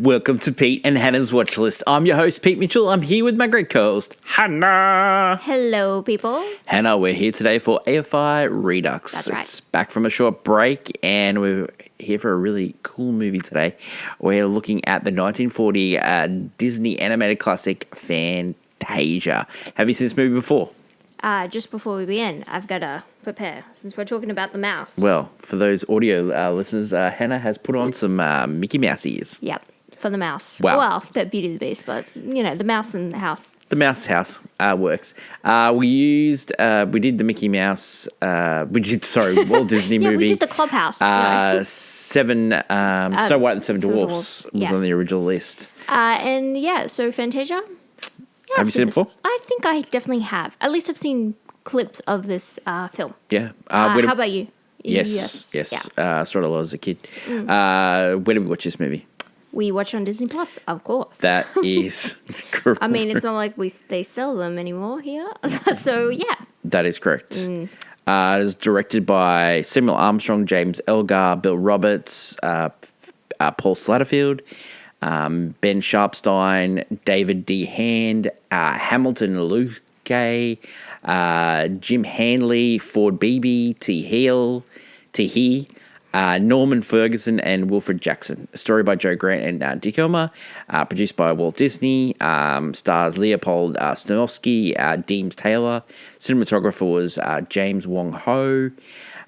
Welcome to Pete and Hannah's Watch List. I'm your host, Pete Mitchell. I'm here with my great co-host, Hannah. Hello, people. Hannah, we're here today for AFI Redux. That's right. It's back from a short break, and we're here for a really cool movie today. We're looking at the 1940 Disney animated classic, Fantasia. Have you seen this movie before? Just before we begin, I've got to prepare, since we're talking about the mouse. Well, for those audio listeners, Hannah has put on some Mickey Mouse ears. Yep, for the mouse. Wow. Well, the Beauty and the Beast, but, the mouse in the house. The Mouse House works. We did the Mickey Mouse, Walt Disney Yeah, movie. we did the Clubhouse. Seven, So White and Seven Dwarfs was yes. on the original list. So Fantasia. Yeah, Have you seen it before? I think I definitely have. At least I've seen clips of this film. Yeah. How about you? Yes. Yeah. Saw it a lot as a kid. Where did we watch this movie? We watch on Disney Plus, of course. That is correct. I mean, it's not like they sell them anymore here. So, yeah. That is correct. It is directed by Samuel Armstrong, James Elgar, Bill Roberts, Paul Slatterfield, Ben Sharpstein, David D. Hand, Hamilton Luque, Jim Hanley, Ford Beebe, T. Norman Ferguson, and Wilfred Jackson. A story by Joe Grant and Dick Elmer. Produced by Walt Disney. Stars Leopold Stanovsky, Deems Taylor. Cinematographer was James Wong Ho.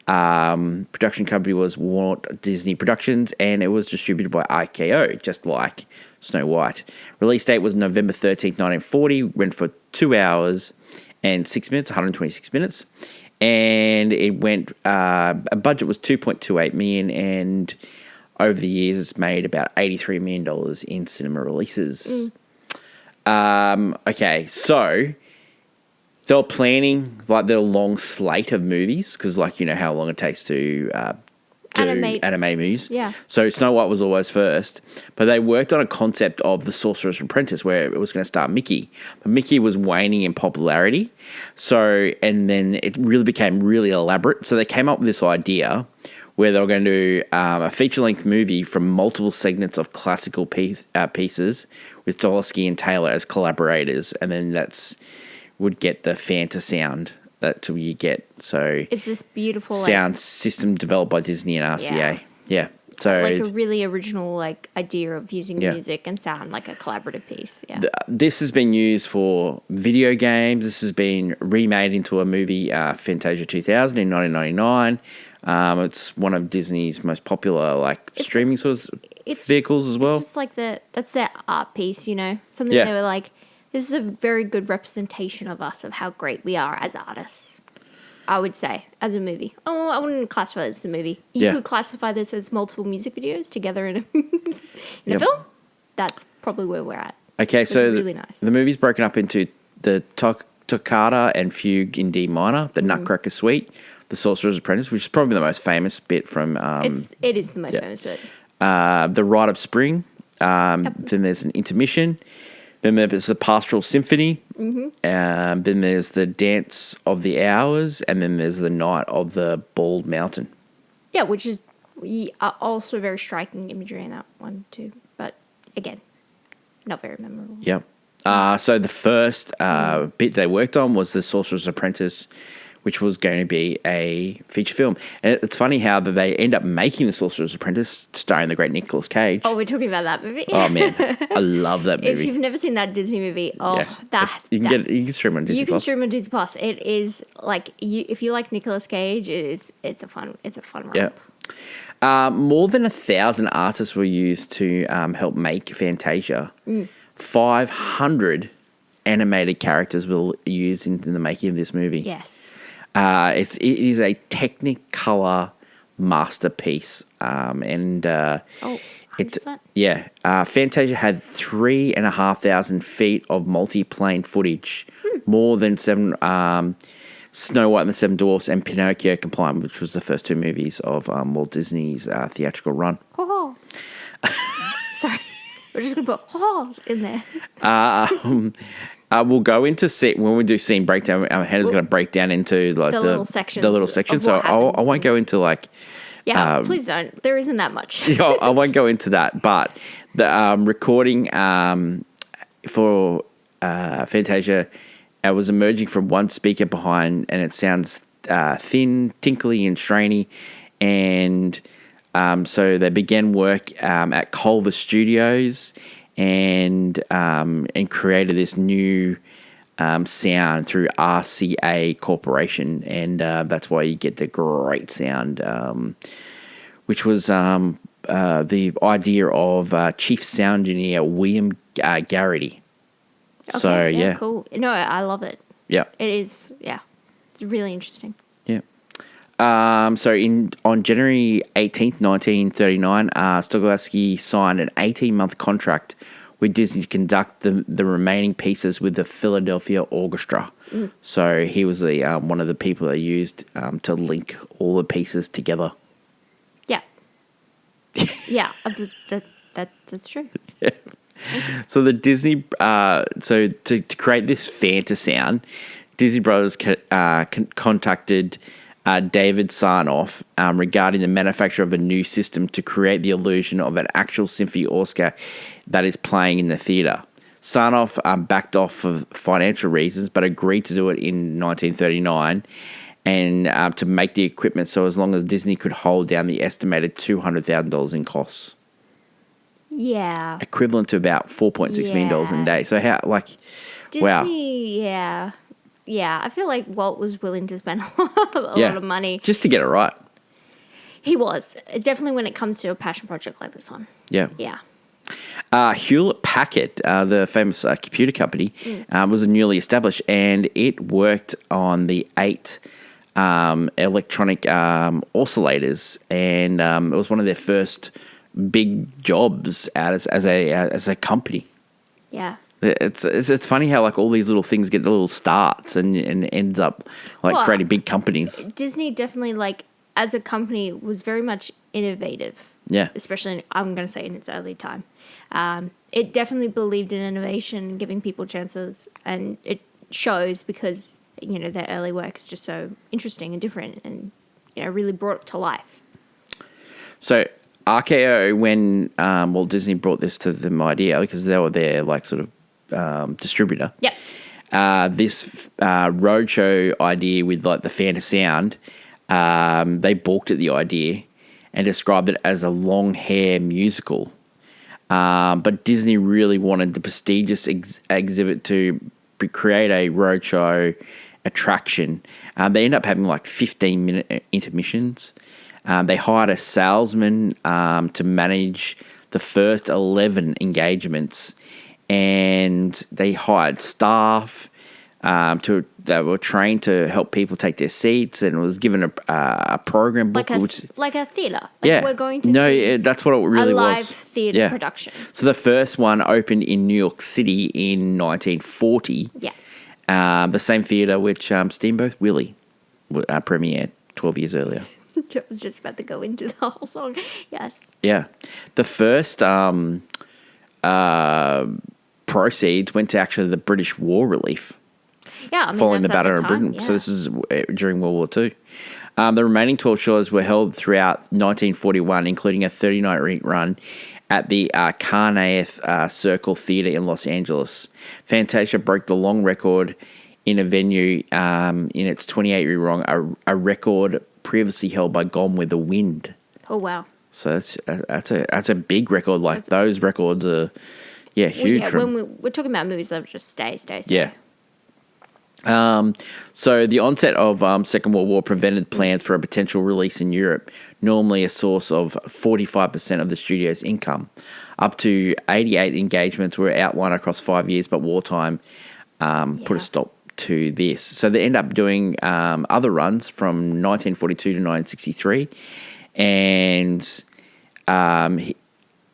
Production company was Walt Disney Productions, and it was distributed by IKO, just like Snow White. Release date was November 13th, 1940. Went for 2 hours and 6 minutes, 126 minutes. And it went, a budget was $2.28 million, and over the years it's made about $83 million in cinema releases. Okay, so they were planning their long slate of movies, because how long it takes to animate movies. Yeah. So Snow White was always first, but they worked on a concept of The Sorcerer's Apprentice where it was going to star Mickey, but Mickey was waning in popularity. So, and then it really became really elaborate. So they came up with this idea where they were going to do a feature-length movie from multiple segments of classical pieces with Stolowski and Taylor as collaborators, and then would get the Fanta sound that you get. So it's this beautiful sound system developed by Disney and RCA. Yeah. So a really original idea of using music and sound like a collaborative piece. Yeah. This has been used for video games. This has been remade into a movie, Fantasia 2000 in 1999. It's one of Disney's most popular streaming vehicles as well. It's just that's their art piece, something Yeah. they were like, this is a very good representation of us, of how great we are as artists, I would say, as a movie. Oh, I wouldn't classify this as a movie. You could classify this as multiple music videos together in a film. That's probably where we're at. Okay, It's so really nice. the movie's broken up into the Toccata and Fugue in D minor, the Nutcracker Suite, the Sorcerer's Apprentice, which is probably the most famous bit from... it is the most famous bit. The Rite of Spring. Then there's an intermission. Then there's the Pastoral Symphony. Then there's the Dance of the Hours. And then there's the Night of the Bald Mountain. Yeah, which is also very striking imagery in that one too. But again, not very memorable. Yep. So the first bit they worked on was the Sorcerer's Apprentice, which was going to be a feature film. And it's funny how they end up making The Sorcerer's Apprentice starring the great Nicolas Cage. Oh, we're talking about that movie? Oh, man. I love that movie. If you've never seen that Disney movie, you can stream it on Disney Plus. You can stream it on Disney Plus. It is if you like Nicolas Cage, it's a fun ride. Yeah. More than 1,000 artists were used to help make Fantasia. 500 animated characters were used in the making of this movie. Yes. It is a Technicolor masterpiece, and 100%. Fantasia had 3,500 feet of multi-plane footage, more than Snow White and the Seven Dwarfs and Pinocchio combined, which was the first two movies of Walt Disney's theatrical run. Sorry, we're just gonna put "hohos" in there. We'll go into when we do scene breakdown. Hannah's going to break down into the little sections. The little sections. So I won't go into Yeah, please don't. There isn't that much. I won't go into that, but the recording for Fantasia was emerging from one speaker behind, and it sounds thin, tinkly, and strainy. And so they began work at Culver Studios and created this new sound through RCA Corporation, and that's why you get the great sound, which was the idea of Chief Sound Engineer William Garrity. Okay, So yeah, cool. No, I love it. Yeah, It is. Yeah, it's really interesting. yeah. So on January 18th, 1939, Stokowski signed an 18-month contract with Disney to conduct the remaining pieces with the Philadelphia Orchestra. So he was the one of the people they used to link all the pieces together. Yeah. Yeah, that's true. So the Disney, so to create this Fantasound, Disney Brothers contacted David Sarnoff regarding the manufacture of a new system to create the illusion of an actual symphony orchestra that is playing in the theatre. Sarnoff backed off for financial reasons, but agreed to do it in 1939 and to make the equipment so as long as Disney could hold down the estimated $200,000 in costs. Yeah. Equivalent to about $4.6 million a day. So how, like, wow. Disney, yeah. Yeah, I feel like Walt was willing to spend a lot of money. Just to get it right. He was. Definitely when it comes to a passion project like this one. Yeah. Yeah. Hewlett Packard, the famous computer company, was newly established, and it worked on the 8 electronic oscillators, and it was one of their first big jobs out as a company. Yeah. It's funny how like all these little things get little starts and ends up like creating big companies. Disney definitely, like, as a company, was very much innovative. Yeah. Especially, I'm going to say, in its early time. It definitely believed in innovation, giving people chances, and it shows because, you know, their early work is just so interesting and different and, you know, really brought it to life. So RKO, when Walt Disney brought this to them idea, because they were their like sort of distributor. Yep. This roadshow idea with like the Fantasound, they balked at the idea and described it as a long hair musical. But Disney really wanted the prestigious exhibit to create a roadshow attraction. They ended up having like 15-minute intermissions. They hired a salesman to manage the first 11 engagements, and they hired staff that were trained to help people take their seats, and was given a program book, like a theatre. Like we're going to that's what it really was. A live theatre production. So the first one opened in New York City in 1940. Yeah. The same theatre which Steamboat Willie premiered 12 years earlier. I was just about to go into the whole song. Yes. Yeah. The first proceeds went to actually the British War Relief. Yeah, I mean, following the that's Battle of Britain. Yeah. So this is during World War II. The remaining 12 shows were held throughout 1941, including a 30-night run at the Carnath Circle Theatre in Los Angeles. Fantasia broke the long record in a venue in its 28-year run, a record previously held by Gone with the Wind. Oh, wow. So that's a big record. Like those records are, huge. Well, when we're talking about movies that just stay. Yeah. So the onset of Second World War prevented plans for a potential release in Europe, normally a source of 45% of the studio's income. Up to 88 engagements were outlined across 5 years, but wartime put a stop to this. So they end up doing other runs from 1942 to 1963, and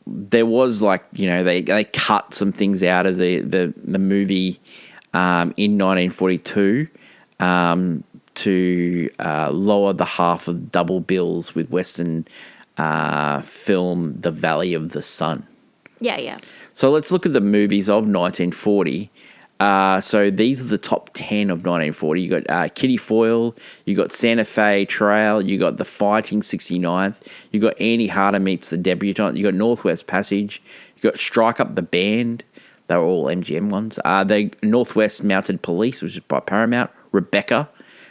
there was they cut some things out of the movie in 1942 to lower the half of double bills with Western film The Valley of the Sun. Yeah. So let's look at the movies of 1940. So these are the top 10 of 1940. You got Kitty Foyle, you got Santa Fe Trail, you got The Fighting 69th, you got Annie Harder Meets the Debutante, you got Northwest Passage, you got Strike Up the Band. They were all MGM ones. The Northwest Mounted Police, which is by Paramount. Rebecca.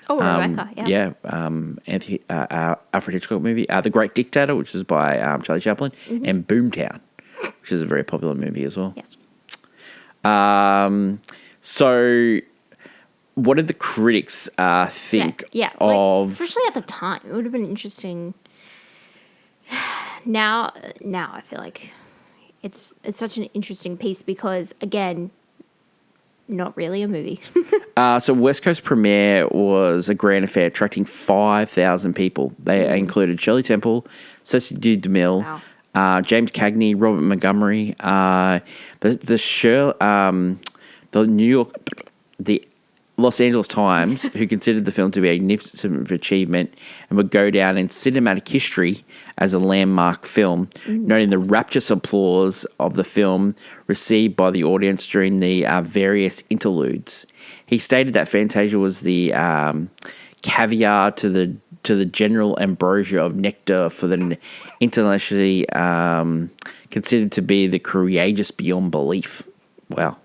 Oh, Rebecca, yeah. Anthony, Alfred Hitchcock movie. The Great Dictator, which is by Charlie Chaplin. And Boomtown, which is a very popular movie as well. Yes. So, what did the critics think of... especially at the time. It would have been interesting. Now I feel like it's such an interesting piece because, again, not really a movie. So West Coast premiere was a grand affair, attracting 5,000 people. They included Shirley Temple, Cecily DeMille, James Cagney, Robert Montgomery, the Los Angeles Times, who considered the film to be a magnificent achievement and would go down in cinematic history as a landmark film, noting the rapturous applause of the film received by the audience during the various interludes. He stated that Fantasia was the caviar to the general ambrosia of nectar for the internationally considered to be the courageous beyond belief. Wow.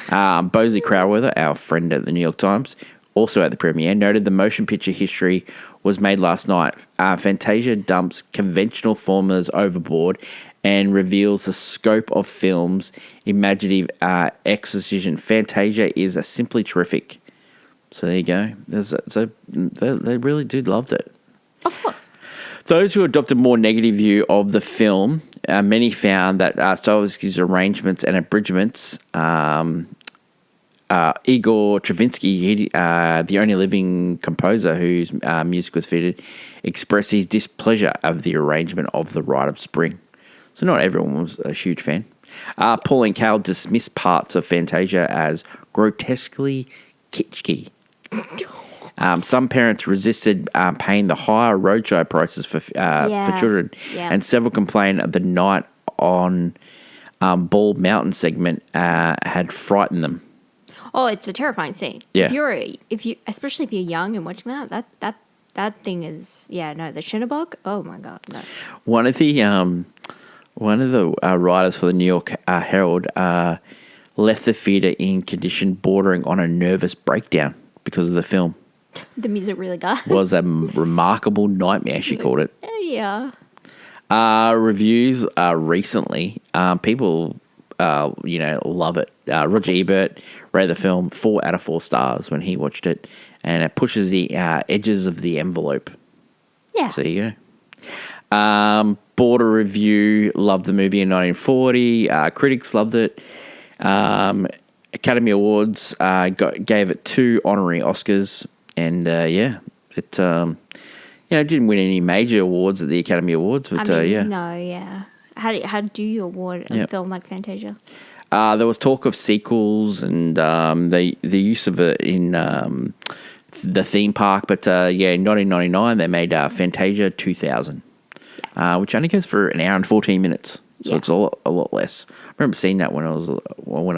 Bosley Crowther, our friend at the New York Times, also at the premiere, noted the motion picture history was made last night. Fantasia dumps conventional formulas overboard and reveals the scope of film's imaginative exposition. Fantasia is simply terrific. So there you go. They really did loved it. Of course. Those who adopted a more negative view of the film, many found that Stahelski's arrangements and abridgments, Igor Stravinsky, the only living composer whose music was fitted, expressed his displeasure of the arrangement of The Rite of Spring. So not everyone was a huge fan. Pauline Kael dismissed parts of Fantasia as grotesquely kitschy. Some parents resisted paying the higher roadshow prices for children, and several complained the night on Bald Mountain segment had frightened them. Oh, it's a terrifying scene. Yeah. Especially if you're young and watching that thing is the Shinnerbog. Oh my God, no. One of the writers for the New York Herald left the theater in condition bordering on a nervous breakdown because of the film. The music really got was a remarkable nightmare, she called it. Yeah. Reviews recently, people love it. Roger Ebert rated the film 4 out of 4 stars when he watched it, and it pushes the edges of the envelope. Yeah. So there you go. Border Review loved the movie in 1940. Critics loved it. Academy Awards gave it 2 honorary Oscars. And it didn't win any major awards at the Academy Awards, but No, yeah. How do you award a film like Fantasia? There was talk of sequels and the use of it in the theme park, but in 1999 they made Fantasia 2000, which only goes for an hour and 14 minutes, so it's a lot less. I remember seeing that when I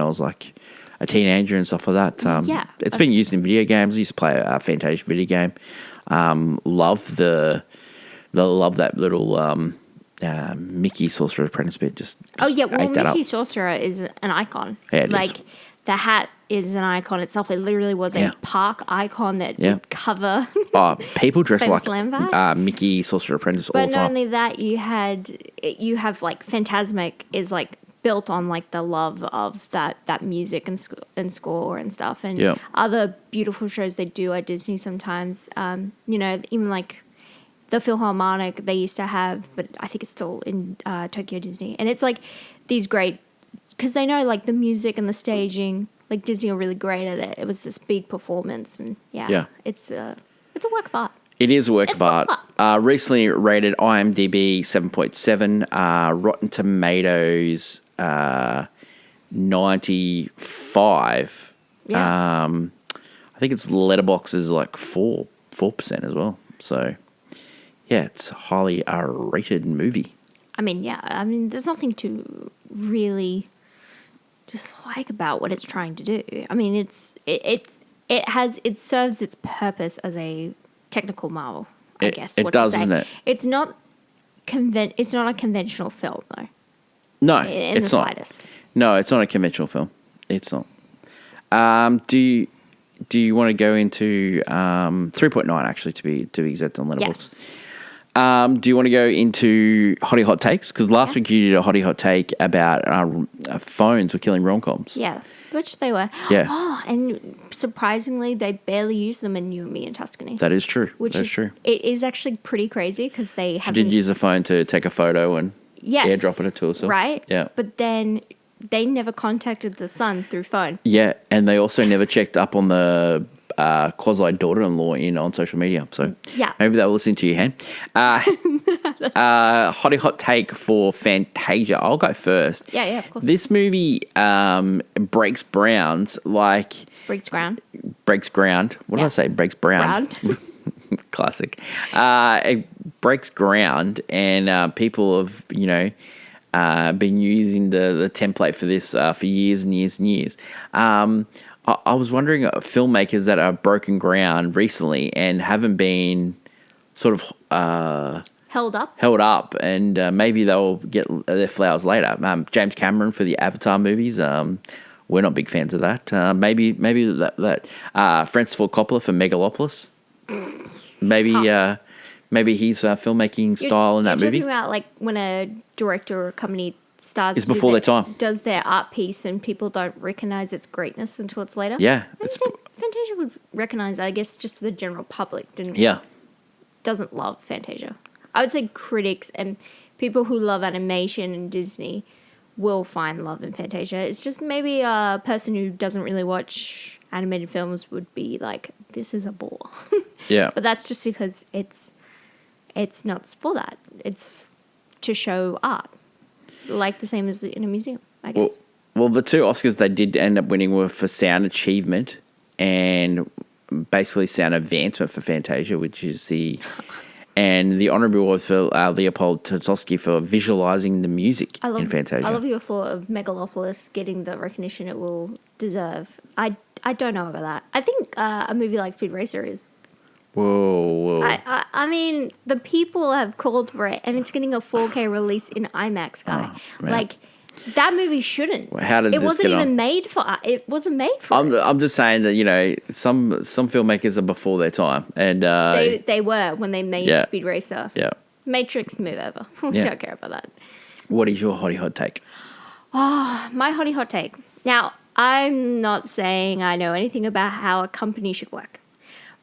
was like a teenager and stuff like that. It's been used in video games. I used to play a Fantasia video game. Love that little Mickey Sorcerer's Apprentice bit. Mickey Sorcerer is an icon. Yeah, it is. The hat is an icon itself. It literally was a park icon that would cover. People dress like Mickey Sorcerer Apprentice all But the not time. only that, you have like Phantasmic is like built on like the love of that music and score and stuff, and other beautiful shows they do at Disney sometimes. Even like the Philharmonic they used to have, but I think it's still in Tokyo Disney, and it's like these great because they know like the music and the staging. Like Disney are really great at it. It was this big performance, and it's a work of art. It is a work of art. Recently rated IMDb 7.7, Rotten Tomatoes 95. I think its Letterboxd is like 4% as well. So it's a highly rated movie. There's nothing to really dislike about what it's trying to do. I mean, it serves its purpose as a technical marvel. I guess it does, doesn't it? It's not It's not a conventional film, though. No, in it's the not. slightest. No, it's not a conventional film. It's not. Do you want to go into 3.9 actually to be exact on Letterboxd? Yes. Do you want to go into Hottie Hot Takes? Because last week you did a Hottie Hot Take about phones were killing rom-coms. Yeah, which they were. Yeah. Oh, and surprisingly, they barely use them in You and Me in Tuscany. That is true. That's true. It is actually pretty crazy because they She did use a phone to take a photo and airdrop it to herself. Right? Yeah. But then they never contacted the son through phone. Yeah, and they also never checked up on the quasi daughter-in-law on social media. So yeah, maybe they'll listen to you, Han. Hottie Hot Take for Fantasia. I'll go first. Yeah, of course. This movie breaks ground. Breaks ground. Breaks ground. What did I say? Breaks ground. Classic. It breaks ground, and people have been using the template for this for years and years and years. I was wondering, filmmakers that are broken ground recently and haven't been sort of held up, and maybe they'll get their flowers later. James Cameron for the Avatar movies. We're not big fans of that. Maybe that Francis Ford Coppola for Megalopolis. Maybe his filmmaking style in that movie. You're talking about like when a director or a company stars it's before their time. Does their art piece and people don't recognize its greatness until it's later. Yeah, Fantasia would recognize, I guess, just the general public doesn't love Fantasia. I would say critics and people who love animation and Disney will find love in Fantasia. It's just maybe a person who doesn't really watch animated films would be like, this is a bore. Yeah. But that's just because it's not for that. It's to show art. Like the same as in a museum, I guess. Well, the two Oscars they did end up winning were for sound achievement and basically sound advancement for Fantasia, which is and the honorable award for Leopold Tchaikovsky for visualizing the music in Fantasia. I love your thought of Megalopolis getting the recognition it will deserve. I don't know about that. I think a movie like Speed Racer is. Whoa. I mean, the people have called for it, and it's getting a 4K release in IMAX, guy. Like, that movie shouldn't. How did it this wasn't get even on? made for it. Wasn't made for it. I'm just saying that, some filmmakers are before their time. And they were when they made Speed Racer. Yeah. Matrix move over. We don't care about that. What is your hottie hot take? Oh, my hottie hot take. Now, I'm not saying I know anything about how a company should work.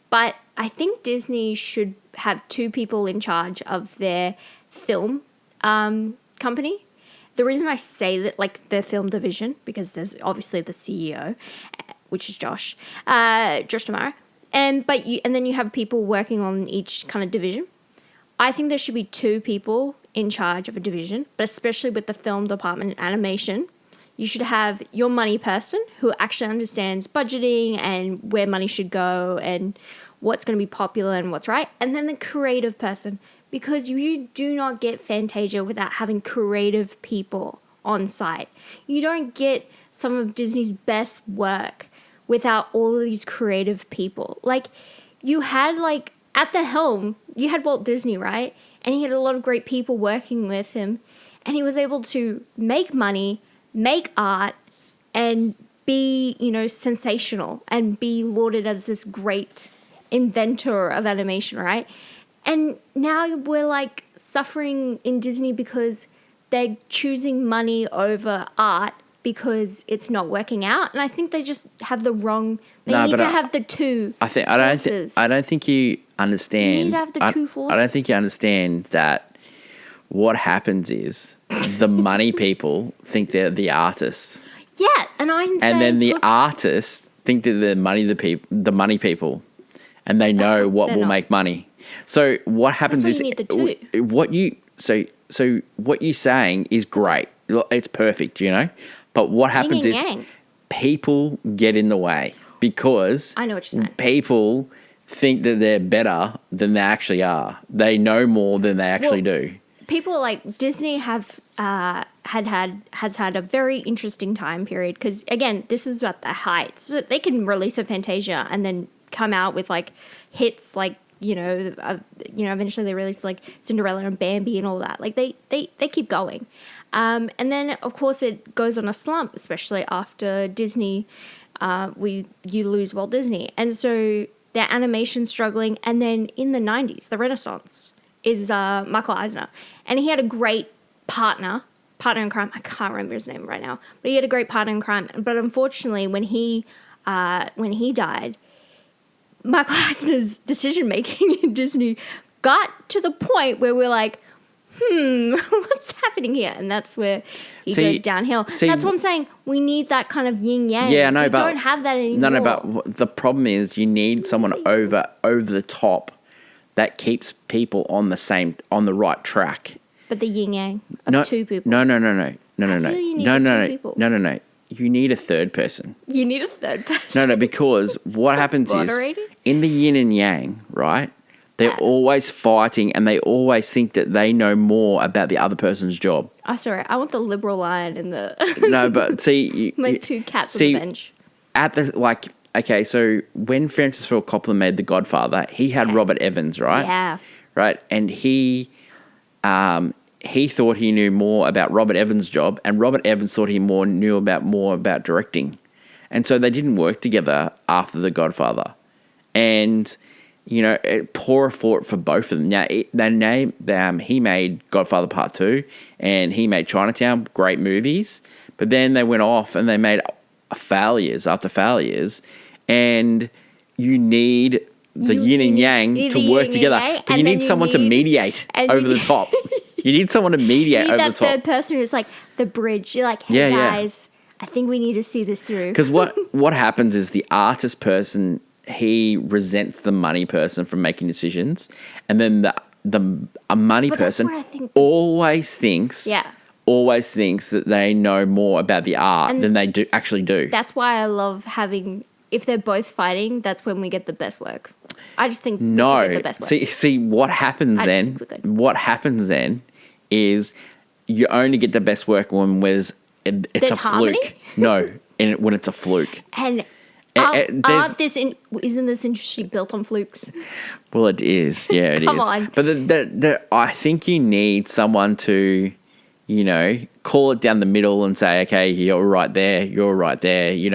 But I think Disney should have two people in charge of their film company. The reason I say that, like their film division, because there's obviously the CEO, which is Josh D'Amaro, and then you have people working on each kind of division. I think there should be two people in charge of a division, but especially with the film department and animation. You should have your money person who actually understands budgeting and where money should go and what's going to be popular and what's right. And then the creative person, because you do not get Fantasia without having creative people on site. You don't get some of Disney's best work without all of these creative people. Like, you had, at the helm, you had Walt Disney, right? And he had a lot of great people working with him. And he was able to make money, make art, and be, sensational and be lauded as this great inventor of animation, right? And now we're suffering in Disney because they're choosing money over art because it's not working out. And I think they just have the wrong. They need to have the two. I don't think you understand. You need to have the two forces. I don't think you understand that. What happens is the money people think they're the artists. Yeah, and I'm saying, and then the artists think that they're the money people, and they know what will make money. So what happens That's why you need the two. What you're saying is great. It's perfect, But what happens is people get in the way because I know what you're saying. People think that they're better than they actually are. They know more than they actually do. people like Disney has had a very interesting time period because again, this is at the height. So they can release a Fantasia and then come out with like hits like eventually they released like Cinderella and Bambi and all that. Like they keep going, and then of course it goes on a slump, especially after Disney. You lose Walt Disney, and so their animation's struggling. And then in the 90s, the Renaissance is Michael Eisner, and he had a great partner in crime. I can't remember his name right now, but he had a great partner in crime. But unfortunately, when he died, Michael Eisner's decision making in Disney got to the point where we're like, what's happening here? And that's where he goes downhill. That's what I'm saying. We need that kind of yin yang. Yeah, no, we but don't have that anymore. No, but the problem is you need someone over the top that keeps people on the right track. But the yin yang of two people. No. You need two people. No. You need a third person. You need a third person. No, because what happens is in the yin and yang, right? They're always fighting and they always think that they know more about the other person's job. Oh, sorry. I want the liberal line in the... No, but see... My two cats on the bench. So when Francis Ford Coppola made The Godfather, he had Robert Evans, right? Yeah. Right? And he thought he knew more about Robert Evans' job, and Robert Evans thought he knew more about directing. And so they didn't work together after The Godfather. And... poor for both of them. Now, he made Godfather Part 2 and he made Chinatown, great movies. But then they went off and they made failures after failures. And you need the yin and yang to work together. But you need someone to mediate over the top. You need someone to mediate over the top. that third person who's like the bridge. You're like, hey guys, I think we need to see this through. Because what happens is the artist person... he resents the money person from making decisions, and then a money person always thinks that they know more about the art than they actually do. That's why I love having, if they're both fighting, that's when we get the best work. I just think we get the best work. See what happens then? What happens then is you only get the best work when it's a harmony? fluke. No, when it's a fluke. And isn't this industry built on flukes? Well, it is. Yeah, it is. Come on. But I think you need someone to, call it down the middle and say, okay, you're right there. You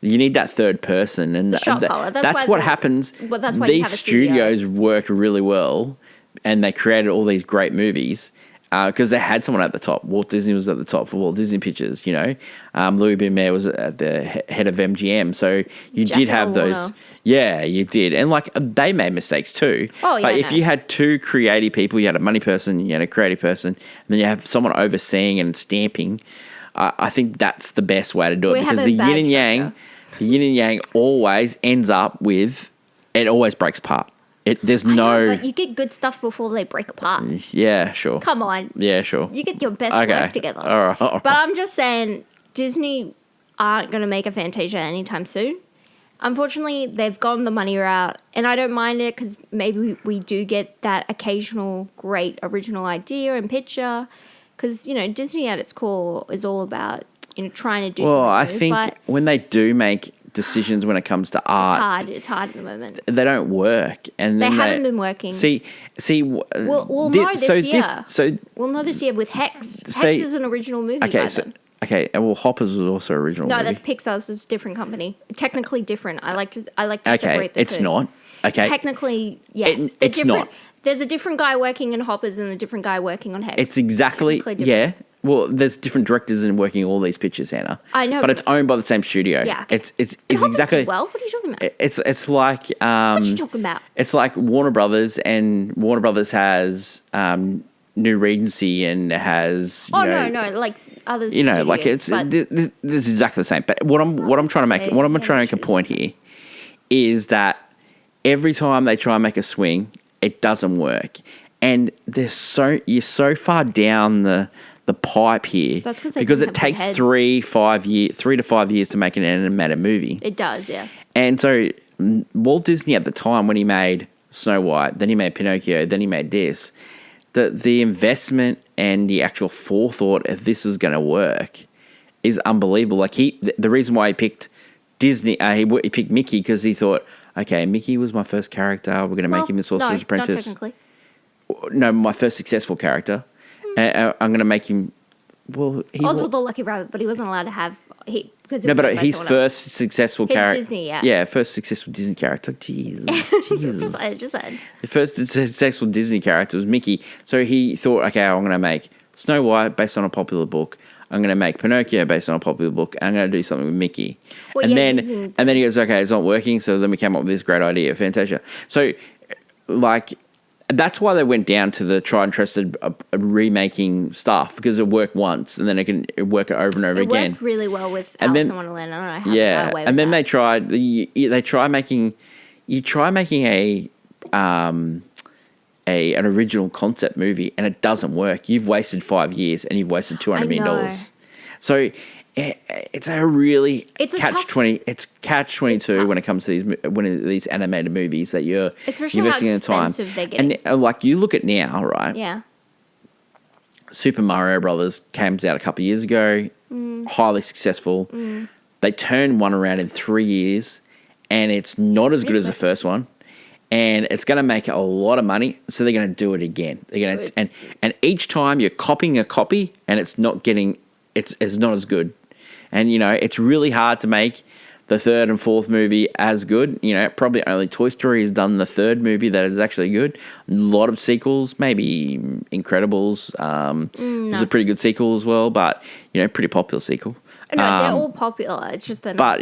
need that third person, and that's what happens. Well, that's why these studios worked really well, and they created all these great movies. Because they had someone at the top. Walt Disney was at the top for Walt Disney Pictures, Louis B. Mayer was at the head of MGM. So you did have those. Warner. Yeah, you did. And, they made mistakes too. Oh, yeah. But if you had two creative people, you had a money person, you had a creative person, and then you have someone overseeing and stamping, I think that's the best way to do it. Because the yin and yang always ends up with, it always breaks apart. But you get good stuff before they break apart. Yeah, sure. Come on. Yeah, sure. You get your best work together. All right. But I'm just saying, Disney aren't going to make a Fantasia anytime soon. Unfortunately, they've gone the money route, and I don't mind it because maybe we do get that occasional great original idea and picture. Because, Disney at its core is all about, trying to do something. Well, I think when they do make decisions when it comes to art, it's hard at the moment. They don't work, and then they haven't been working. We'll know this year with Hex. Hex is an original movie. Well, Hoppers was also original. No, movie. that's Pixar's. It's a different company. Technically different. I like to separate the it's two. not. Okay. Technically, yes. It's not. There's a different guy working in Hoppers and a different guy working on Hex. It's exactly Well, there's different directors in working all these pictures, Hannah. I know, but it's owned by the same studio. Yeah, it's exactly. Well, what are you talking about? It's like what are you talking about? It's like Warner Brothers, and Warner Brothers has New Regency and has like other studios, this is exactly the same. But what I'm trying to make a point here is that every time they try and make a swing, it doesn't work, and you're so far down the pipe here. That's because it takes 3 to 5 years to make an animated movie. It does, yeah. And so Walt Disney at the time when he made Snow White, then he made Pinocchio, then he made this. the investment and the actual forethought if this is going to work is unbelievable. Like the reason why he picked Disney, he picked Mickey because he thought, okay, Mickey was my first character. We're going to make him the Sorcerer's Apprentice. Not technically. No, my first successful character. I'm going to make him. Well, Oswald the Lucky Rabbit, but he wasn't allowed to have because but his first successful character. Disney, yeah. Yeah, first successful Disney character. Jesus. Just said. The first successful Disney character was Mickey. So he thought, okay, I'm going to make Snow White based on a popular book. I'm going to make Pinocchio based on a popular book. And I'm going to do something with Mickey. Well, and then he goes, okay, it's not working. So then we came up with this great idea, Fantasia. So, like, that's why they went down to the tried and trusted remaking stuff, because it worked once and then it can work it over and over again. It worked really well with Alice in Wonderland. I don't know how they got away with and then that. they try making an original concept movie and it doesn't work. You've wasted 5 years and you've wasted $200 million. So it's a really catch-20. It's catch-22 when it comes to these animated movies that you're especially investing how in the time. Expensive they're getting. And like you look at now, right? Yeah. Super Mario Brothers came out a couple of years ago, highly successful. They turned one around in 3 years, and it's not as good as the first one. And it's going to make a lot of money, so they're going to do it again. They're going to, and each time you're copying a copy, and it's not as good. And it's really hard to make the third and fourth movie as good. Probably only Toy Story has done the third movie that is actually good. A lot of sequels, maybe Incredibles was a pretty good sequel as well, but pretty popular sequel. No, they're all popular. It's just that. But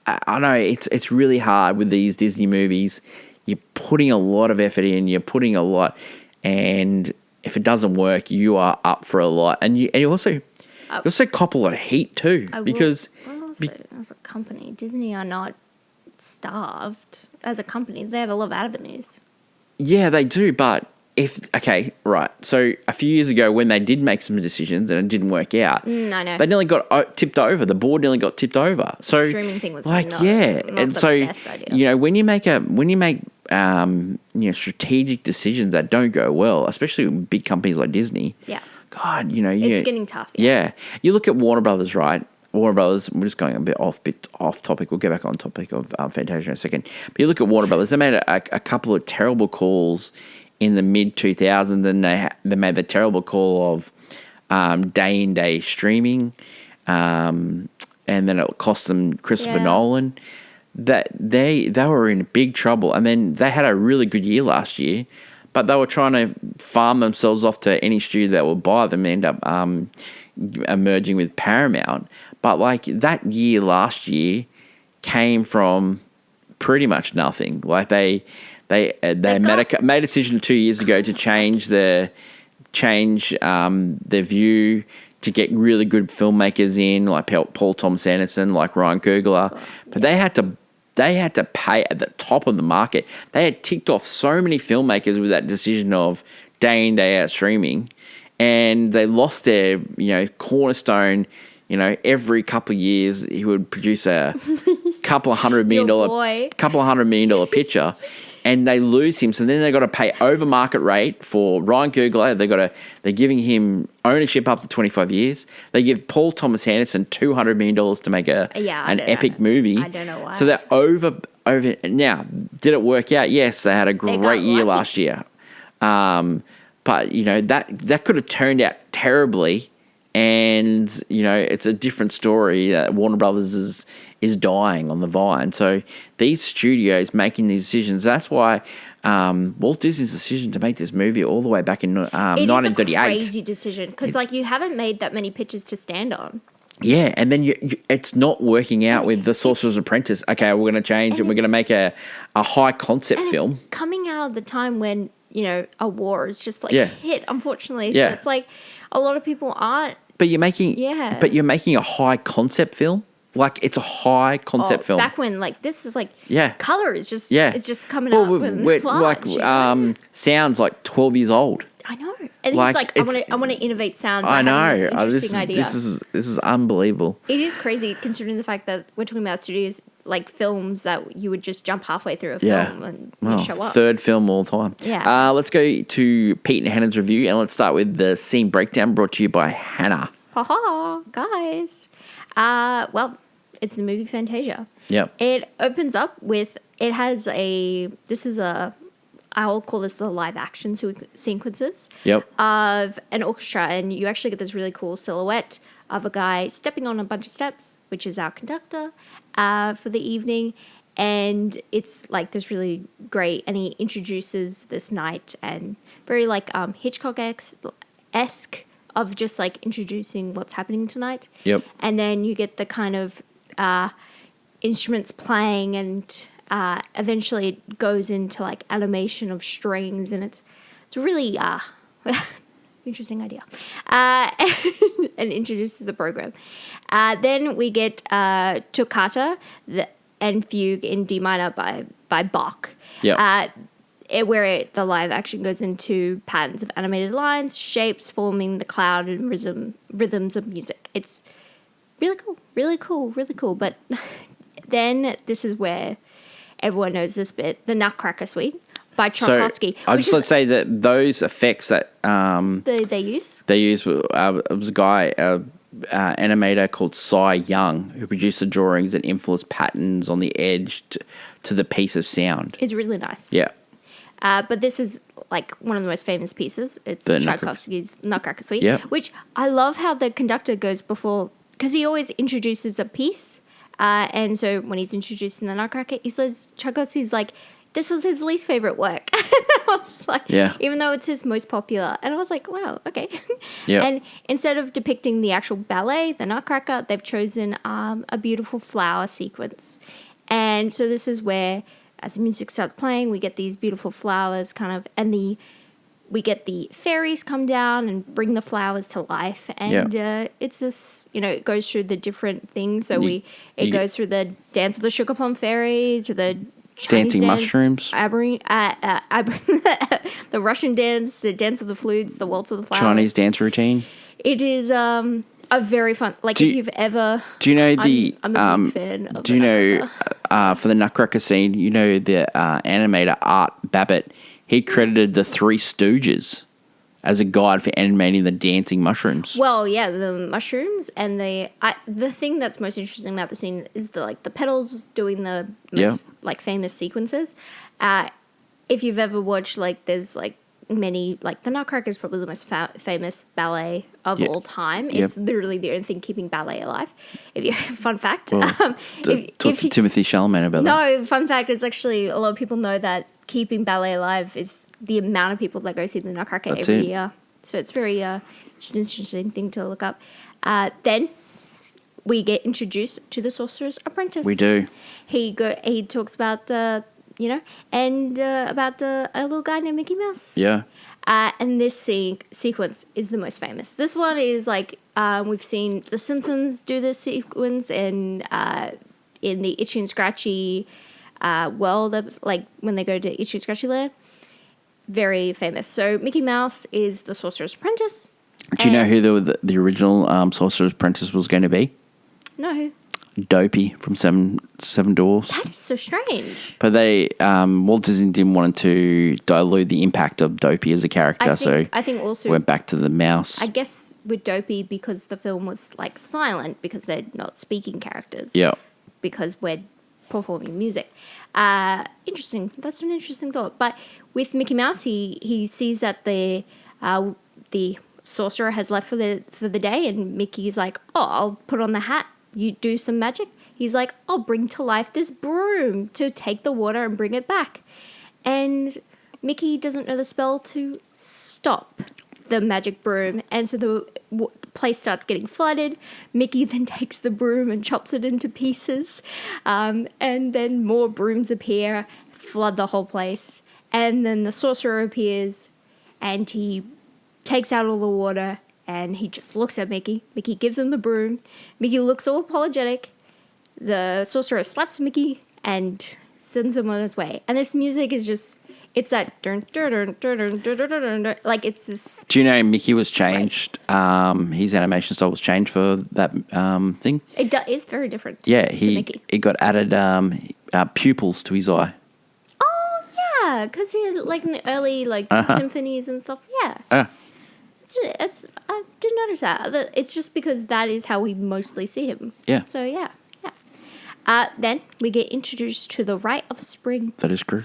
I know it's really hard with these Disney movies. You're putting a lot of effort in. You're putting a lot, and if it doesn't work, you are up for a lot. And you also cop a lot of heat too, because as a company, Disney are not starved. As a company, they have a lot of avenues. Yeah, they do, but. So a few years ago when they did make some decisions and it didn't work out, I know. They nearly got tipped over. The board nearly got tipped over. So the streaming thing was not and so best idea. When you make strategic decisions that don't go well, especially with big companies like Disney. Yeah. God, it's getting tough. Yeah. You look at Warner Brothers, right? Warner Brothers, we're just going a bit off topic. We'll get back on topic of Fantasia in a second. But you look at Warner Brothers, they made a couple of terrible calls in the mid-2000s, and they made the terrible call of day-in-day streaming, and then it cost them Christopher Nolan. That they were in big trouble. And then they had a really good year last year, but they were trying to farm themselves off to any studio that would buy them and end up merging with Paramount. But that year last year came from pretty much nothing. They made a decision 2 years ago to change their view, to get really good filmmakers in, like Paul Thomas Anderson, like Ryan Coogler. But they had to pay at the top of the market. They had ticked off so many filmmakers with that decision of day in, day out streaming, and they lost their cornerstone. Every couple of years he would produce a couple of $100 million picture. And they lose him, so then they got to pay over market rate for Ryan Coogler. They're giving him ownership up to 25 years. They give Paul Thomas Anderson $200 million to make an epic movie. I don't know why. So they're over. Now, did it work out? Yes, they had a great year last year. But that could have turned out terribly, and it's a different story. Warner Brothers is dying on the vine. So these studios making these decisions, that's why Walt Disney's decision to make this movie all the way back in 1938. It's a crazy decision, because you haven't made that many pictures to stand on. Yeah, and then it's not working out with The Sorcerer's Apprentice. Okay, we're going to change it. We're going to make a high concept film. It's coming out of the time when, a war is just hit, unfortunately. Yeah. So it's a lot of people aren't. But you're making a high concept film. It's a high concept film. Back when this is color is just it's just coming out with sounds like 12 years old. I know. And he's I want to innovate sound. I know. This interesting idea. This is unbelievable. It is crazy considering the fact that we're talking about studios like films that you would just jump halfway through a Yeah. film and Well, you show up. third film all time. Yeah. Let's go to Pete and Hannah's review, and let's start with the scene breakdown brought to you by Hannah. Ha guys. Well, it's the movie Fantasia. Yep. It opens up with, I'll call this the live action sequences Yep. of an orchestra, and you actually get this really cool silhouette of a guy stepping on a bunch of steps, which is our conductor for the evening, and it's like this really great, and he introduces this night, and very like Hitchcock-esque of just like introducing what's happening tonight. Yep. And then you get the kind of instruments playing, and eventually it goes into like animation of strings, and it's really interesting idea, and introduces the program. Then we get Toccata and Fugue in D minor by Bach. Yep. Where the live action goes into patterns of animated lines, shapes forming the cloud and rhythms of music. It's really cool. But then this is where everyone knows this bit, the Nutcracker Suite by Tchaikovsky. So let's say that those effects that they use. it was a guy, animator called Cy Young, who produced the drawings that influenced patterns on the edge to the piece of sound. It's really nice. Yeah. But this is like one of the most famous pieces. It's The Tchaikovsky's Nutcracker Suite, Yeah. which I love how the conductor goes before, because he always introduces a piece. And so when he's introducing the Nutcracker, he says Tchaikovsky's like, this was his least favorite work. I was like, Yeah. even though it's his most popular. And I was like, wow, okay. Yeah. And instead of depicting the actual ballet, the Nutcracker, they've chosen a beautiful flower sequence. And so this is where, as the music starts playing, we get these beautiful flowers and we get the fairies come down and bring the flowers to life. And it's this, it goes through the different things. So it goes through the dance of the sugar plum fairy to the Chinese Dancing dance, mushrooms. the Russian dance, the dance of the flutes, the waltz of the flowers. Chinese dance routine. It is a very fun, like if you've ever... Do you know the... I'm a big fan of do you the know, for the Nutcracker scene, the animator Art Babbitt, he credited the Three Stooges as a guide for animating the dancing mushrooms. Well, yeah, the mushrooms and the thing that's most interesting about the scene is the petals doing the most famous sequences. If you've ever watched there's many the Nutcracker is probably the most famous ballet of all time. It's literally the only thing keeping ballet alive. Fun fact. Well, talk to Timothy Chalamet about that. No, fun fact is actually a lot of people know that keeping ballet alive is the amount of people that go see the Nutcracker every year. So it's very an interesting thing to look up. Then we get introduced to the Sorcerer's Apprentice. We do. He talks about about a little guy named Mickey Mouse. Yeah. And this sequence is the most famous. This one is we've seen The Simpsons do this sequence in the Itchy and Scratchy world, when they go to Itchy and Scratchy Land. Very famous. So Mickey Mouse is the Sorcerer's Apprentice. Do you know who the original Sorcerer's Apprentice was going to be? No. Dopey from Seven Dwarfs. That is so strange. But they Walt Disney didn't want to dilute the impact of Dopey as a character, I think also went back to the mouse. I guess with Dopey, because the film was silent, because they're not speaking characters. Yeah. Because we're performing music. Interesting. That's an interesting thought. But with Mickey Mouse, he sees that the sorcerer has left for the day, and Mickey's like, "Oh, I'll put on the hat. You do some magic." He's like, "I'll bring to life this broom to take the water and bring it back." And Mickey doesn't know the spell to stop the magic broom, and so the place starts getting flooded. Mickey then takes the broom and chops it into pieces, and then more brooms appear, flood the whole place, and then the sorcerer appears, and he takes out all the water, and he just looks at Mickey. Mickey gives him the broom. Mickey looks all apologetic. The sorcerer slaps Mickey and sends him on his way. And this music is just, It's that dun, dun, dun, dun, dun, dun, dun, dun, dun, like it's this. Do you know Mickey was changed? His animation style was changed for that thing. It's very different. Yeah, to Mickey. he got added pupils to his eye. Oh yeah, because he had, like in the early symphonies and stuff. Yeah. I didn't notice that. It's just because that is how we mostly see him. Yeah. So yeah. Then we get introduced to the Rite of Spring. That is true.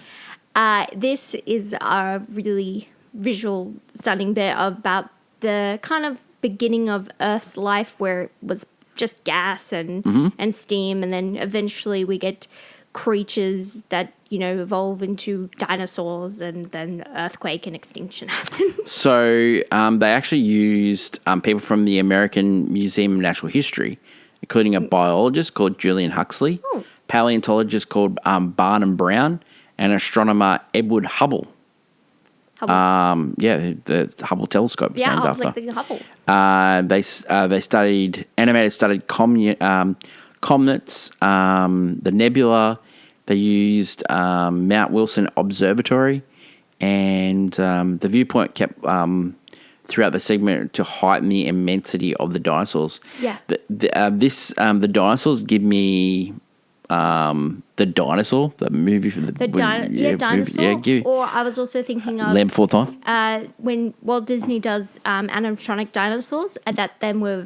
This is a really visual, stunning bit about the kind of beginning of Earth's life, where it was just gas and steam, and then eventually we get creatures that evolve into dinosaurs, and then earthquake and extinction happen. So they actually used people from the American Museum of Natural History, including a biologist called Julian Huxley, paleontologist called Barnum Brown, and astronomer Edward Hubble. The Hubble telescope was named I was after. thinking Hubble. They studied comets, the nebula. They used Mount Wilson Observatory, and the viewpoint kept throughout the segment to heighten the immensity of the dinosaurs. Yeah. The dinosaurs give me the Dinosaur, the movie for Dinosaur. Or I was also thinking of Land Before Time. When Walt Disney does animatronic dinosaurs, that then were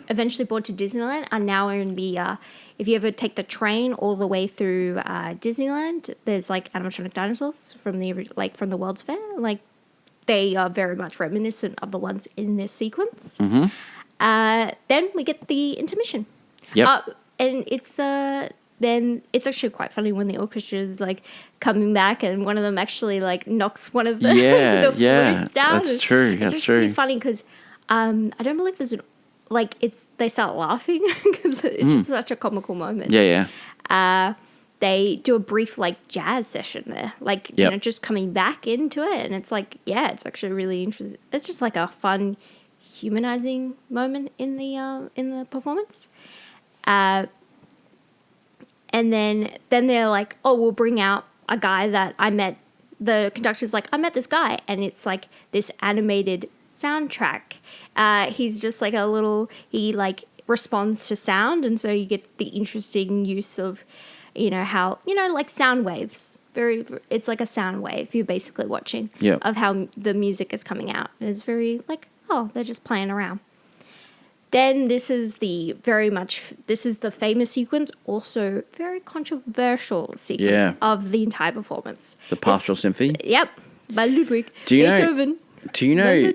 eventually brought to Disneyland, are now in the. If you ever take the train all the way through Disneyland, there's like animatronic dinosaurs from the World's Fair. Like they are very much reminiscent of the ones in this sequence. Mm-hmm. Then we get the intermission. Yep. And it's then it's actually quite funny when the orchestra is like coming back, and one of them actually like knocks one of the the flutes down. That's true. It's pretty funny because I don't believe there's they start laughing because it's just such a comical moment. They do a brief like jazz session there, just coming back into it, and it's like it's actually really interesting. It's just like a fun, humanizing moment in the performance. And then they're like, oh, we'll bring out a guy that I met. The conductor's like, I met this guy, and it's like this animated soundtrack. He's just like he like responds to sound, and so you get the interesting use of, how, like sound waves. It's like a sound wave you're basically watching of how the music is coming out. And it's very like, oh, they're just playing around. Then this is the famous sequence, also very controversial sequence of the entire performance. The Pastoral Symphony? Yep, by Ludwig Beethoven. Do you know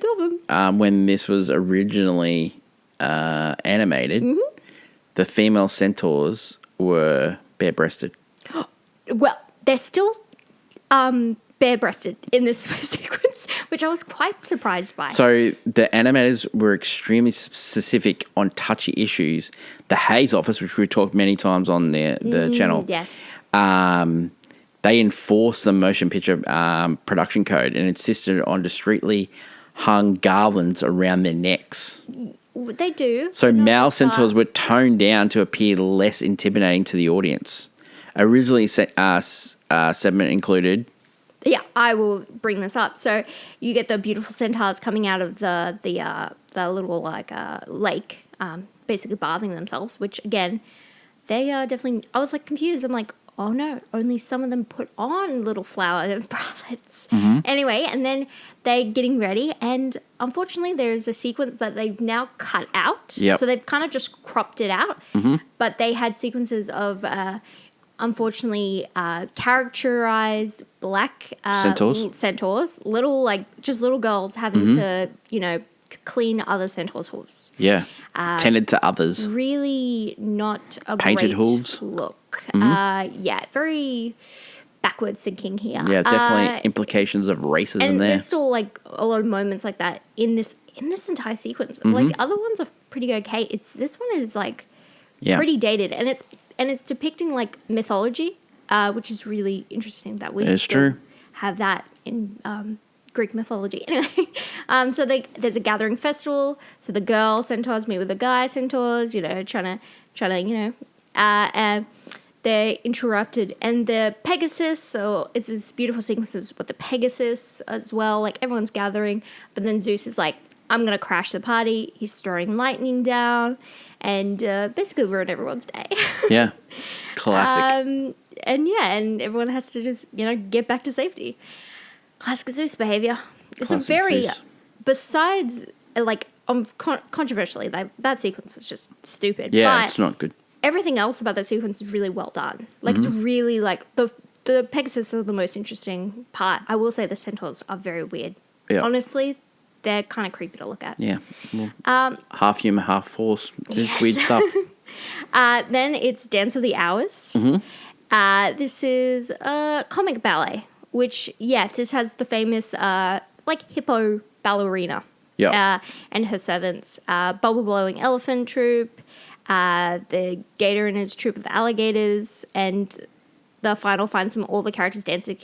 when this was originally animated, the female centaurs were bare-breasted? Well, they're still bare-breasted in this sequence, which I was quite surprised by. So the animators were extremely specific on touchy issues. The Hayes office, which we talked many times on the channel, they enforced the motion picture production code and insisted on discreetly hung garlands around their necks. They do. So male centaurs were toned down to appear less intimidating to the audience. Originally, segment included. Yeah, I will bring this up. So you get the beautiful centaurs coming out of the little lake, basically bathing themselves. Which again, they are definitely. I was like confused. I'm like, oh no, only some of them put on little flower bralettes. Anyway, and then they're getting ready, and unfortunately, there's a sequence that they've now cut out. Yep. So they've kind of just cropped it out. But they had sequences of. Unfortunately, characterized black centaurs, little girls having to, clean other centaurs' hooves. Yeah, tended to others. Really not a painted great hooves look. Very backwards thinking here. Yeah, definitely implications of racism and there. There's still like a lot of moments like that in this entire sequence. Like the other ones are pretty okay. This one is like pretty dated, and it's depicting like mythology, which is really interesting that we have that in Greek mythology. Anyway, so there's a gathering festival. So the girl centaurs meet with the guy centaurs. Trying to they're interrupted, and the Pegasus, so it's this beautiful sequence with the Pegasus as well, like everyone's gathering, but then Zeus is like, I'm going to crash the party. He's throwing lightning down and basically ruin everyone's day. Yeah. Classic. And everyone has to just, get back to safety. Classic Zeus behavior. It's Classic a very, Zeus. besides, like, controversially, that sequence is just stupid. Yeah, but it's not good. everything else about that sequence is really well done. Like, it's really, like, the Pegasus are the most interesting part. I will say the centaurs are very weird. Yeah. Honestly, they're kind of creepy to look at. Yeah. Well, half human, half horse. It's weird stuff. Then it's Dance of the Hours. This is a comic ballet, which, this has the famous, hippo ballerina. Yeah. And her servants, Bubble Blowing Elephant Troupe, the gator and his troop of alligators, and the final finds all the characters dancing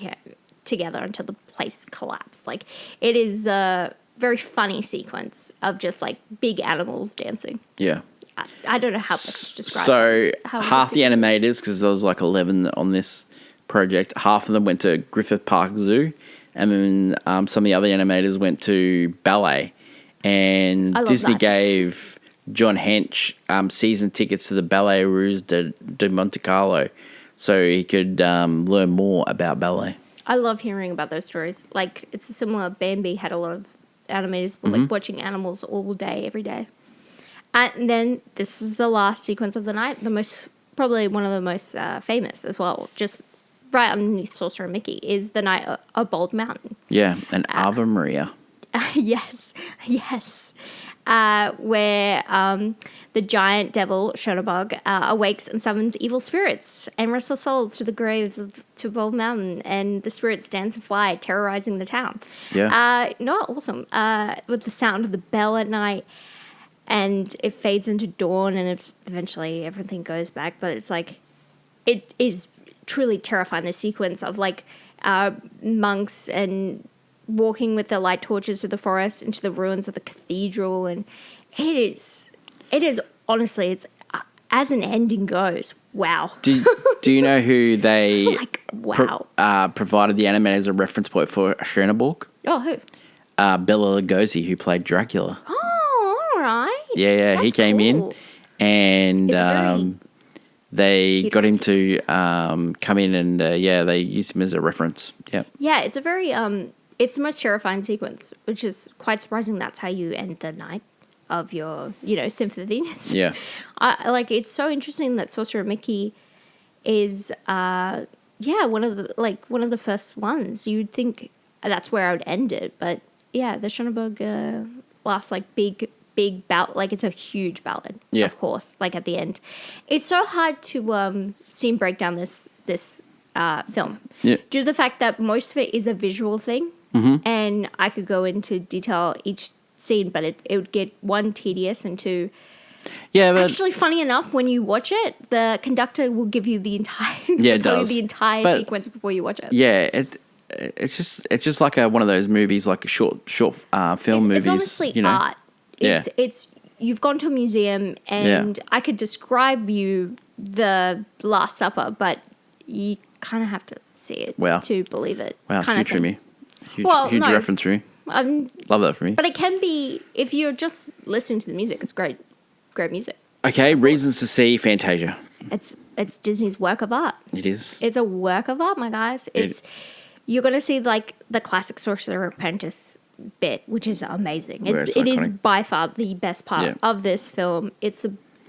together until the place collapsed. Like, it is a very funny sequence of just, like, big animals dancing. Yeah. I don't know how best to describe So it. half the animators, because there was like 11 on this project, half of them went to Griffith Park Zoo, and then some of the other animators went to ballet. And Disney gave John Hench season tickets to the Ballet Ruse de Monte Carlo, so he could learn more about ballet. I love hearing about those stories. Like, it's a similar, Bambi had a lot of animators, like, watching animals all day, every day. And then this is the last sequence of the night, probably one of the most famous as well, just right underneath Sorcerer Mickey, is the night of Bald Mountain. Yeah, and Ave Maria. Yes. Where the giant devil, Shutterbug, awakes and summons evil spirits and restless souls to the graves to Bald Mountain, and the spirits dance and fly, terrorizing the town. Yeah. Not awesome. With the sound of the bell at night, and it fades into dawn, and eventually everything goes back. But it's like, it is truly terrifying, the sequence of, like, monks and walking with their light torches through the forest into the ruins of the cathedral. And it is honestly, it's as an ending goes, wow. Do you know who they like, wow. Provided the animators as a reference point for Schöneborg? Oh, who? Bela Lugosi, who played Dracula. Oh, all right. Yeah, That's he came cool. in, and they got him to come in, and they used him as a reference. Yeah. Yeah, it's a very it's the most terrifying sequence, which is quite surprising. That's how you end the night of your, symphonies. Yeah. It's so interesting that Sorcerer Mickey is one of the first ones. You'd think that's where I would end it, but yeah, the Schöneberg last big ballad, like, it's a huge ballad. Yeah. Of course, like, at the end. It's so hard to see and break down this film. Yeah. Due to the fact that most of it is a visual thing, and I could go into detail each scene, but it would get, one, tedious, and two, Yeah, but actually, funny enough, when you watch it, the conductor will give you the entire sequence before you watch it. Yeah, it's just like one of those movies, like a short film movies. It's honestly art. It's you've gone to a museum, and I could describe you the Last Supper, but you kind of have to see it to believe it. Wow, kind huge for me. Huge reference for me. Love that for me. But it can be, if you're just listening to the music, it's great music. Okay, reasons to see Fantasia. It's Disney's work of art. It is. It's a work of art, my guys. You're going to see, like, the classic Sorcerer Apprentice bit, which is amazing. It is by far the best part of this film. It's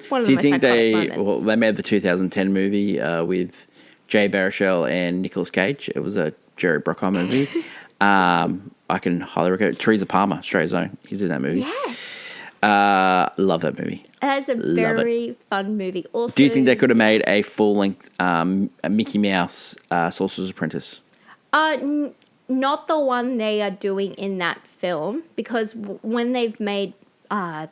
one of the most iconic moments. Do you think they made the 2010 movie with Jay Baruchel and Nicolas Cage? It was a Jerry Bruckheimer movie. I can highly recommend it. Teresa Palmer, Australia's Own. He's in that movie. Yes. Love that movie. It's a very fun movie. Also, do you think they could have made a full-length Mickey Mouse Sorcerer's Apprentice? Not the one they are doing in that film, because when they've made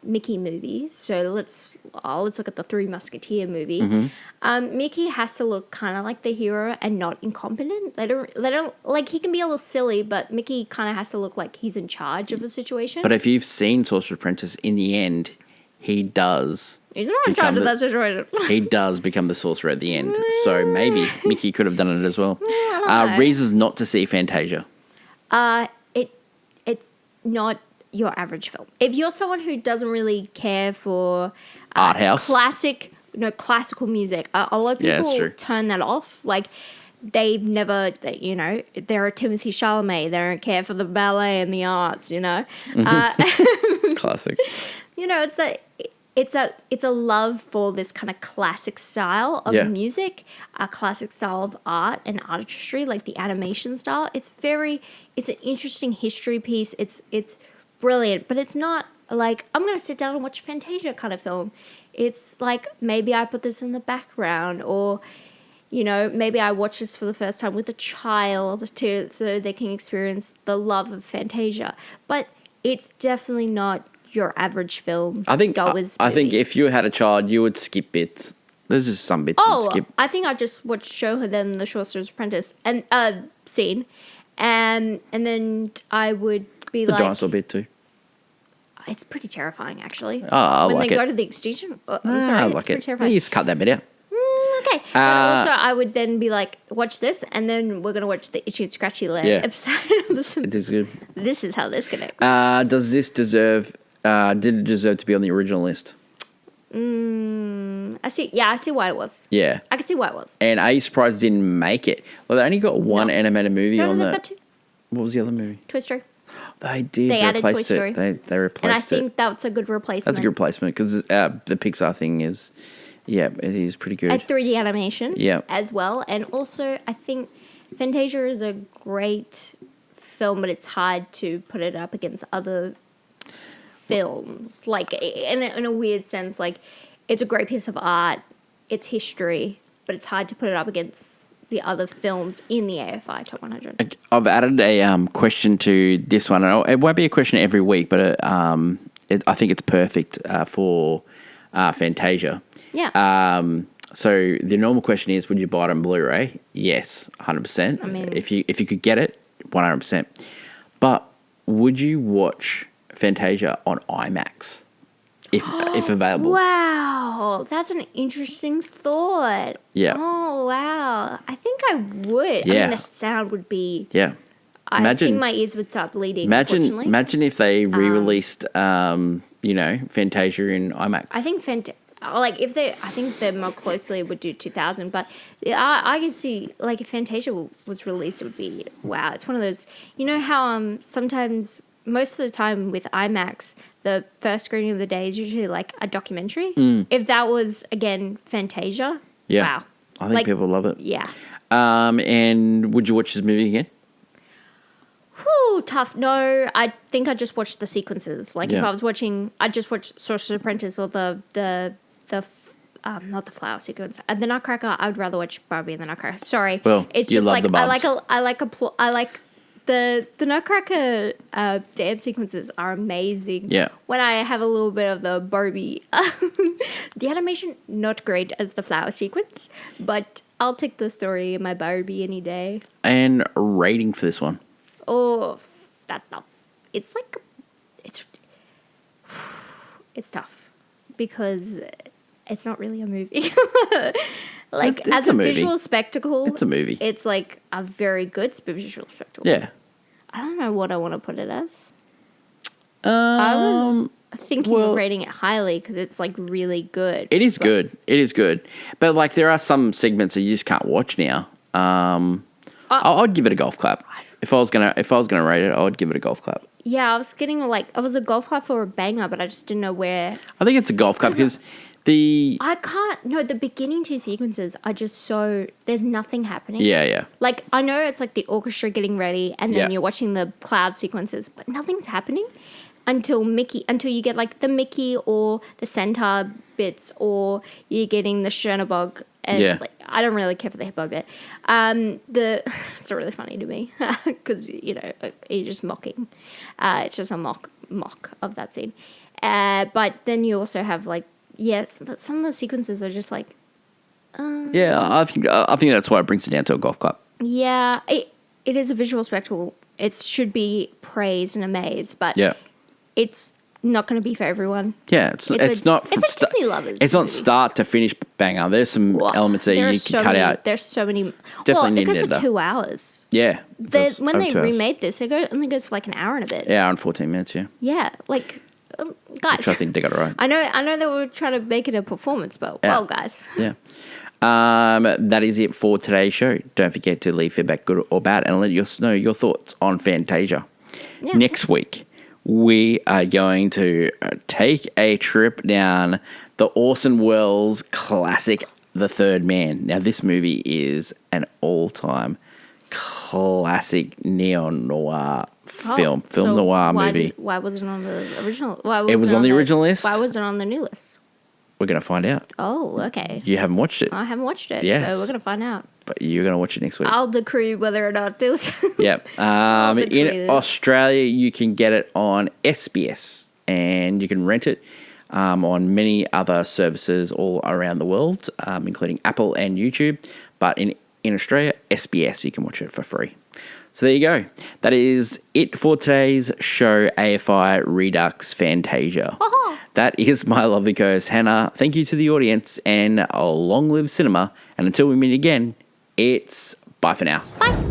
Mickey movies, so let's look at the Three Musketeer movie. Mickey has to look kind of like the hero and not incompetent. They don't like, he can be a little silly, but Mickey kind of has to look like he's in charge of a situation. But if you've seen Sorcerer's Apprentice, in the end, he does. He's not in charge of that situation. He does become the sorcerer at the end. So maybe Mickey could have done it as well. I don't know. Reasons not to see Fantasia. It's not your average film. If you're someone who doesn't really care for Art house. classical music, a lot of Yeah, that's true. people turn that off. Like they've never, they're a Timothy Chalamet. They don't care for the ballet and the arts. Classic. It's a love for this kind of classic style of music, a classic style of art and artistry, like the animation style. It's an interesting history piece. It's brilliant, but it's not like I'm going to sit down and watch Fantasia kind of film. It's like maybe I put this in the background, or maybe I watch this for the first time with a child so they can experience the love of Fantasia. But it's definitely not your average film. I think if you had a child, you would skip bits. There's just some bits you'd skip. I think I'd just show her then the Sorcerer's Apprentice and scene, and then I would be The like, dinosaur bit too. it's pretty terrifying actually. I when like they it. go to the extinction, I it's like pretty it. terrifying. You just cut that bit out. Okay, but also I would then be like, watch this, and then we're gonna watch the Itchy and Scratchy Land episode of The Simpsons. It is good. This is how this connects. Does this deserve? Did it deserve to be on the original list? I see why it was. Yeah. I can see why it was. And are you surprised it didn't make it? Well, they only got one animated movie No, on they've the. got two. What was the other movie? Toy Story. They did. They added Toy replace Story. it. They replaced it. And I think that's a good replacement. That's a good replacement because the Pixar thing is, it is pretty good. At 3D animation Yeah. as well. And also, I think Fantasia is a great film, but it's hard to put it up against other films. Like, in a weird sense, like, it's a great piece of art, it's history, but it's hard to put it up against the other films in the AFI Top 100. I've added a question to this one. It won't be a question every week, but I think it's perfect for Fantasia. Yeah. So the normal question is, would you buy it on Blu-ray? Yes, 100%. I mean, if you could get it, 100%. But would you watch Fantasia on IMAX if available? Wow, that's an interesting thought. Yeah. Oh, wow. I think I would. Yeah. I mean, the sound would be... Yeah. I think my ears would start bleeding, unfortunately. Imagine if they re-released, Fantasia in IMAX. I think I think they more closely would do 2000, but I could see, like, if Fantasia was released, it would be, wow. It's one of those, how sometimes, most of the time with IMAX, the first screening of the day is usually like a documentary. If that was, again, Fantasia, wow. I think people love it. Yeah. And would you watch this movie again? Whew, tough. No, I think I just watched the sequences. Like, if I was watching, I'd just watch Sorcerer's Apprentice or not the flower sequence. The Nutcracker, I'd rather watch Barbie and the Nutcracker. Sorry. Well, it's you just love like, the Barbs. I like the Nutcracker dance sequences are amazing. Yeah. When I have a little bit of the Barbie, the animation, not great as the flower sequence, but I'll take the story in my Barbie any day. And rating for this one? Oh, it's like, it's tough because it's not really a movie. Like, It's as a a movie. visual spectacle, It's a movie. It's like a very good visual spectacle. Yeah. I don't know what I want to put it as. I was thinking of rating it highly because it's like really good. It is good. It is good. But like, there are some segments that you just can't watch now. I'd give it a golf clap. If I was gonna rate it, I would give it a golf clap. Yeah, I was getting I was a golf clap or a banger, but I just didn't know where. I think it's a golf clap because the beginning two sequences are just so, there's nothing happening. yeah. Like, I know it's like the orchestra getting ready and then you're watching the cloud sequences, but nothing's happening until you get like the Mickey or the centaur bits, or you're getting the Chernobog. And like, I don't really care for the hippo bit. It's not really funny to me because, you're just mocking. It's just a mock of that scene. But then you also have like, yes, some of the sequences are just like, I think that's why it brings it down to a golf clap. yeah, it is a visual spectacle. It should be praised and amazed, but it's not going to be for everyone. Yeah, it's not. From It's a Disney lovers. It's not movie. start to finish banger. There's some elements that you can cut out. There's so many. Definitely it goes needed for 2 hours. Yeah. When they remade this, it only goes for like an hour and a bit. Yeah, hour and 14 minutes. Yeah. Yeah, like guys. Which I think they got it right. I know they were trying to make it a performance, but well, guys. Yeah. That is it for today's show. Don't forget to leave feedback, good or bad, and let us know your thoughts on Fantasia. Yeah. Next week, we are going to take a trip down the Orson Welles classic, The Third Man. Now, this movie is an all-time classic neo-noir film noir movie. Why wasn't it on the original? It was on the original list. Why wasn't it on the new list? We're going to find out. Oh, okay. You haven't watched it. I haven't watched it, Yes. so we're going to find out. But you're going to watch it next week. I'll decree whether or not this. Yep. decree In this. Australia, you can get it on SBS, and you can rent it on many other services all around the world, including Apple and YouTube. But in Australia, SBS, you can watch it for free. So there you go. That is it for today's show, AFI Redux Fantasia. That is my lovely co-host, Hannah. Thank you to the audience, and long live cinema. And until we meet again, it's bye for now. Bye.